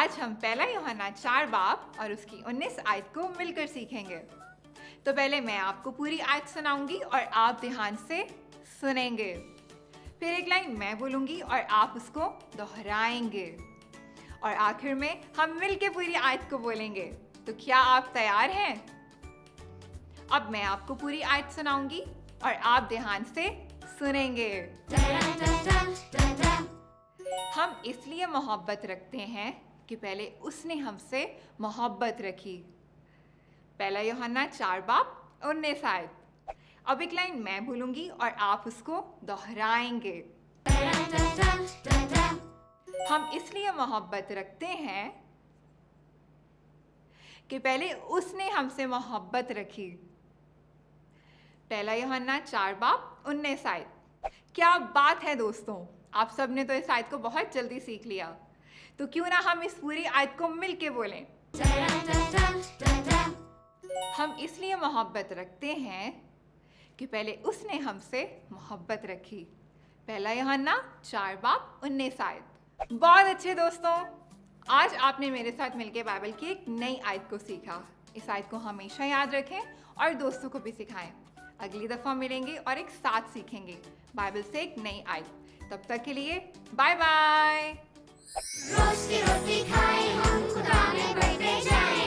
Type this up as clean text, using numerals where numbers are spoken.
आज हम पहला यूहन्ना 4 बाब और उसकी 19 आयत को मिलकर सीखेंगे। तो पहले मैं आपको पूरी आयत सुनाऊंगी और आप ध्यान से सुनेंगे। फिर एक लाइन मैं बोलूंगी और आप उसको दोहराएंगे और आखिर में हम मिलकर पूरी आयत को बोलेंगे। तो क्या आप तैयार हैं? अब मैं आपको पूरी आयत सुनाऊंगी और आप ध्यान से सुनेंगे। हम इसलिए मोहब्बत रखते हैं कि पहले उसने हमसे मोहब्बत रखी। पहला यूहन्ना 4 बाब 19 आयत। अब एक लाइन मैं बोलूंगी और आप उसको दोहराएंगे। हम इसलिए मोहब्बत रखते हैं कि पहले उसने हमसे मोहब्बत रखी। पहला यूहन्ना 4 बाब 19 आयत। क्या बात है दोस्तों, आप सब ने तो इस आयत को बहुत जल्दी सीख लिया। तो क्यों ना हम इस पूरी आयत को मिल के बोलें। हम इसलिए मोहब्बत रखते हैं कि पहले उसने हमसे मोहब्बत रखी। पहला यूहन्ना 4 बाब 19 आयत। बहुत अच्छे दोस्तों, आज आपने मेरे साथ मिलकर बाइबल की एक नई आयत को सीखा। इस आयत को हमेशा याद रखें और दोस्तों को भी सिखाएं। अगली दफा मिलेंगे और एक साथ सीखेंगे बाइबल से एक नई आयत। तब तक के लिए बाय बाय। रोज की रोटी खाएं हम खुदा में बढ़ते जाएं।